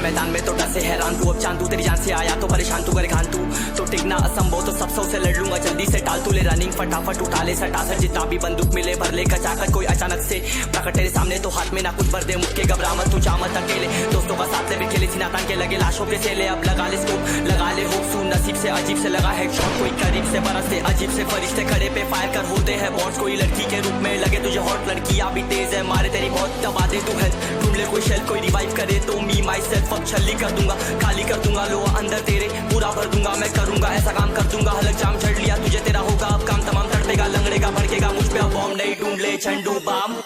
मैदान में तो डसे हैरान तू, अब चांद तू तेरी जान से आया तो परेशान तू करे खान तू, तो टिकना असंभव तो सब से लड़ लूंगा जल्दी से टाल तू ले रनिंग फटाफट उठा ले सटासट जितना भी बंदूक मिले भर ले कचाकच कोई अचानक से प्रकट तेरे सामने तो हाथ में ना कुछ भर दे मुक्के घबरा मत तू चामत अकेले दोस्तों का साथ ले भी खेले सीना तान के लगे लाशों के सेले अब लगा ले स्कोप लगा ले होप सू नसीब से अजीब से लगा हेडशॉट कोई करीब से बरसते अजीब से फरिश्ते खड़े पे फायर कर होते हैं बॉस कोई लड़की के रूप में लगे तुझे हॉट लड़की अभी तेज है मारे तेरी बहुत दबा दे तू है ढूंढ ले कोई शेल कोई रिवाइव करे तो मी माई सेल्फ अब छल्ली कर दूंगा खाली कर दूंगा लो अंदर तेरे पूरा भर दूंगा मैं करूंगा ऐसा काम कर दूंगा हलक जाम चढ़ लिया तुझे तेरा होगा अब काम तमाम तड़पेगा लंगड़ेगा भड़केगा मुझ पे अब बॉम्ब नहीं ढूंढ ले Zandu balm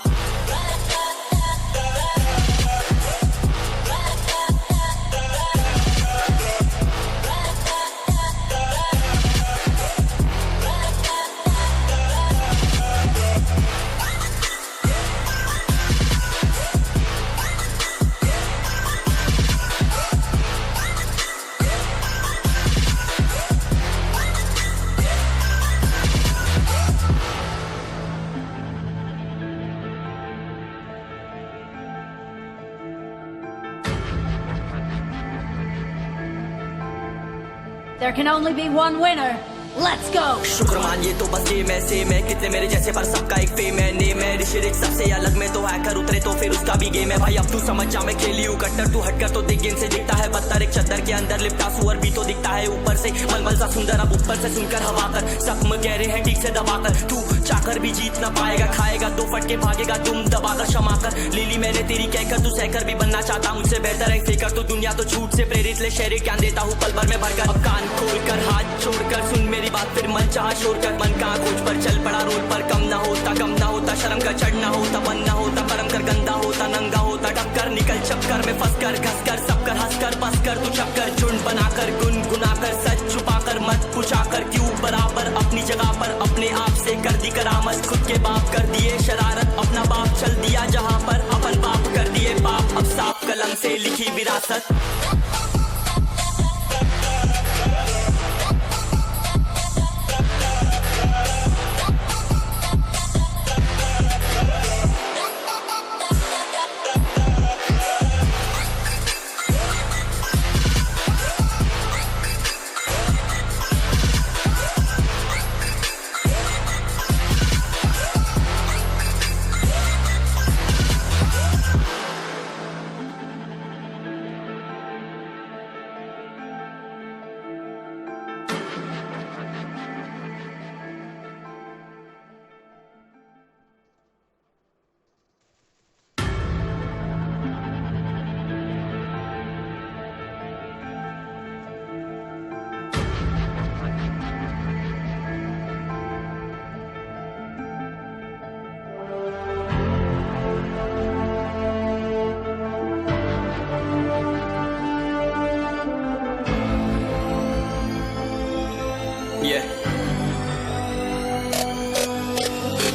There can only be one winner. Let's go! शुक्र मान ये तो बस गेम ऐसे मैं कितने मेरे जैसे पर सबका एक फेम है नेम है ऋषि रिच सबसे अलग में तो हैकर उतरे तो फिर उसका भी गेम है भाई अब तू समझ जा मैं खेली हूँ कट्टर तू हटकर तो दिख गेम से दिखता है पत्थर एक चद्दर के अंदर लिपटा सुअर भी तो दिखता है ऊपर से मलमल सा सुंदर अब ऊपर से सुनकर हवा कर जख्म गहरे हैं ठीक से दबाकर तू चाकर भी जीत ना पाएगा खाएगा दो फटके भागेगा तुम दबाकर क्षमा कर लीली मैंने तेरी कहकर तू सहकर भी बनना चाहता मुझसे बेहतर है फेकर तो दुनिया तो झूठ से प्रेरित ले शेरे क्या देता हूँ पल भर में भरकर अब कान खोलकर हाथ छोड़कर सुन मेरी बात फिर मन चाह शोर कर मन का खोज पर चल पड़ा रोड पर कम ना होता शर्म का चढ़ना होता बन ना होता परम कर गंदा होता नंगा होता टक्कर निकल चक्कर में फंस कर घस कर सब कर हंस कर बस कर तू चक्कर झुंड बनाकर गुनगुनाकर सच छुपाकर मत पूछाकर क्यों बराबर अपनी जगह पर अपने आप से कर दी करामत खुद के बाप कर दिए शरारत अपना बाप चल दिया जहाँ पर अपन बाप कर दिए बाप अब साफ कलम से लिखी विरासत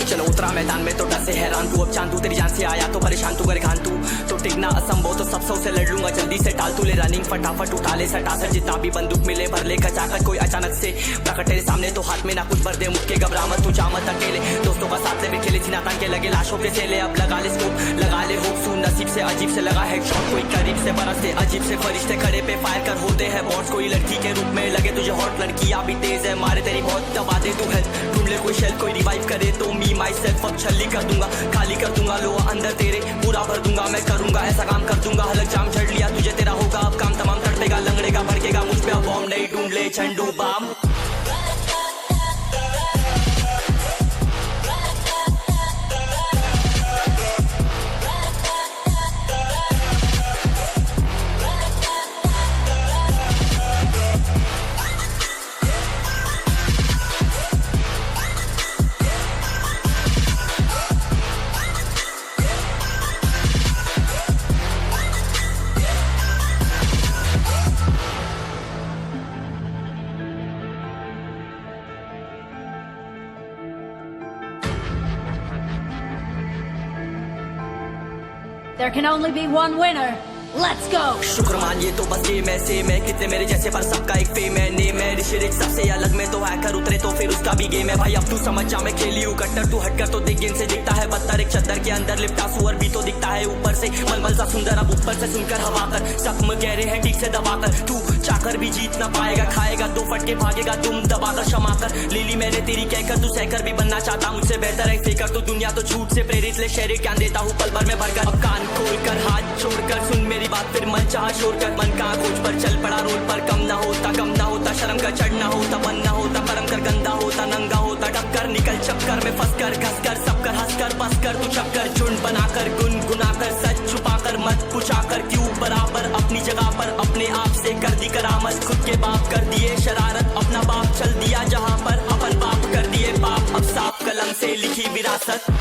चलो उतरा मैदान में तो डसे हैरान तू अब चांद तू तेरी जान से आया तो परेशान तू करे खान तू तो टिकना असंभव तो सब से लड़ लूंगा जल्दी से टाल तू ले रनिंग फटाफट उठा ले सटासट जितना भी बंदूक मिले भर ले कचाकच कोई अचानक से प्रकट तेरे सामने तो हाथ में ना कुछ भर दे मुक्के घबरा मत तू चामत अकेले दोस्तों का साथ ले भी खेले सीना तान के लगे लाशों के सेले अब लगा ले स्कोप लगा ले होप सू नसीब से अजीब से लगा हेडशॉट कोई करीब से बरसते अजीब से फरिश्ते खड़े पे फायर कर होते हैं बॉस कोई लड़की के रूप में लगे तुझे हॉट लड़की अभी तेज है मारे तेरी बहुत दबा दे तू है ढूंढ ले कोई शेल कोई रिवाइव करे तो मी माई सेल्फ अब छल्ली कर दूंगा खाली कर दूंगा लो अंदर तेरे पूरा भर दूंगा मैं करूंगा ऐसा काम कर दूंगा हलक जाम चढ़ लिया तुझे तेरा होगा अब काम तमाम तड़पेगा लंगड़ेगा भड़केगा मुझ पे अब बॉम्ब नहीं ढूंढ ले Zandu balm There can only be one winner. Let's go. शुक्रमान ये तो बस गेम है, सेम है कितने मेरे जैसे पर सबका एक फेम है, नेम है ऋषि रिच सबसे अलग में तो हैकर उतरे तो फिर उसका भी गेम है। भाई अब तू समझ जा मैं खेली हूँ कट्टर, तू हटकर तो देख गेम से दिखता है बदतर, एक चद्दर के अंदर लिपटा सुअर भी तो दिखता है ऊपर से मलमल सा सुंदर, अब ऊपर से सुनकर हवा कर जख्म गहरे हैं ठीक से दबाकर, तू चाकर भी जीत ना पाएगा, खाएगा दो फटके भागेगा तुम दबाकर क्षमा कर। ले ली मैंने तेरी कहकर तू सहकर भी बनना चाहता मुझसे बेहतर है फेकर, तो दुनिया तो झूठ से प्रेरित ले शहर ज्ञान देता हूँ पल भर में भरकर। अब कान खोल कर हाथ छोड़कर सुन मेरी बात फिर मन चाह शोर कर, मन का खोज पर चल पड़ा रोड पर, कम ना होता शर्म का चढ़ना होता बनना होता परम कर गंदा होता नंगा होता टक्कर निकल चक्कर में फंस कर घस कर सब कर हंस कर बस कर तू चक्कर झुंड बनाकर गुनगुनाकर सच छुपाकर मत पूछाकर क्यों बराबर अपनी जगह पर अपने आप से कर दी करामत, खुद के बाप कर दिए शरारत अपना बाप चल दिया जहाँ पर अपन बाप कर दिए बाप, अब साफ कलम से लिखी विरासत।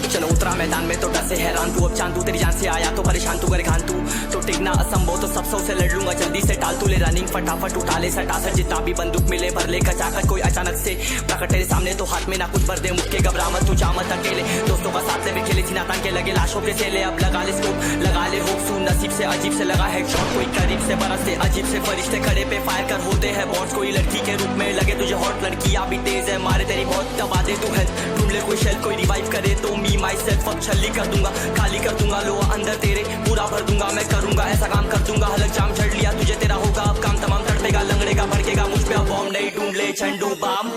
चलो उतरा मैदान में तो डर से हैरान तू, अब चांद तू तेरी जान से आया तो परेशान तू करे खान तू तो टिकना असंभव तो सब सौ से लड़ लूंगा जल्दी से टाल तू ले रनिंग फटाफट उठा ले सटासट जितना भी बंदूक मिले भर ले खचाखट, कोई अचानक से प्रकट तेरे सामने तो हाथ में ना कुछ भर दे मुक्के घबरा मत तू जा मत अकेले, दोस्तों का साथ ले में खेले सीना तान के लगे लाशों के सेले, अब लगा ले स्कोप लगा ले होप सू नसीब से अजीब से लगा हेडशॉट, कोई करीब से बरसते अजीब से फरिश्ते खड़े पे फायर कर होते हैं बॉन्ड्स, कोई लड़की के रूप में लगे तुझे हॉट लड़कियां भी तेज है मारे तेरी बहुत दबा दे तू हेल्थ ढूंढ ले कोई शेल कोई रिवाइव करे तो मी माई सेल्फ अब छल्ली कर दूंगा खाली कर दूंगा लो अंदर तेरे पूरा भर दूंगा मैं करूंगा ऐसा काम कर दूंगा हलक जाम झड़ लिया तुझे तेरा होगा अब काम तमाम तड़पेगा लंगड़ेगा भड़केगा मुझ पे अब बॉम्ब नहीं ढूंढ ले Zandu balm.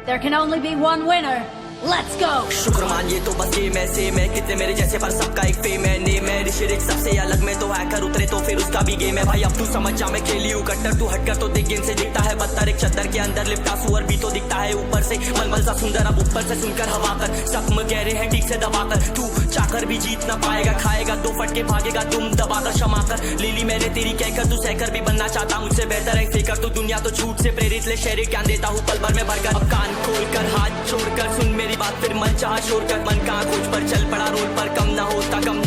There can only be one winner. Let's go. शुक्रमान ये तो बस गेम है, सेम है कितने मेरे जैसे पर सबका एक फेम है, नेम है ऋषि रिच सबसे अलग में तो हैकर उतरे तो फिर उसका भी गेम है। भाई अब तू समझ जा मैं खेली हूँ कट्टर, तू हटकर तो देख गेम से दिखता है बदतर, एक चद्दर के अंदर लिपटा सुअर भी तो दिखता है ऊपर से मलमल सा सुंदर, अब ऊपर से सुनकर हवा कर जख्म गहरे हैं ठीक से दबाकर, तू चाकर भी जीत ना पाएगा, खाएगा दो फटके भागेगा तुम दबाकर क्षमा कर। ले ली मैंने तेरी कहकर तू सहकर भी बनना चाहता मुझसे बेहतर है फेकर, तो दुनिया तो झूठ से प्रेरित ले शहर ज्ञान देता हूँ पल भर में भरकर। अब कान खोल कर हाथ छोड़कर सुन मेरी बात फिर मन चाह शोर कर, मन का खोज पर चल पड़ा रोड पर, कम ना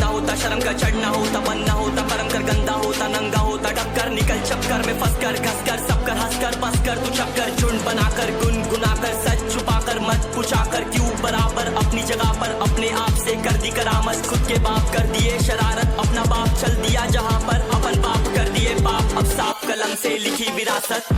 होता शर्म का चढ़ना होता बनना होता परम कर गंदा होता नंगा होता टक्कर निकल चक्कर में फंस कर घस कर सब कर हंस कर बस कर तू चक्कर झुंड बनाकर गुनगुनाकर सच छुपाकर मत पूछाकर क्यों बराबर अपनी जगह पर अपने आप से कर दी करामत, खुद के बाप कर दिए शरारत अपना बाप चल दिया जहाँ पर अपन बाप कर दिए बाप, अब साफ कलम से लिखी विरासत।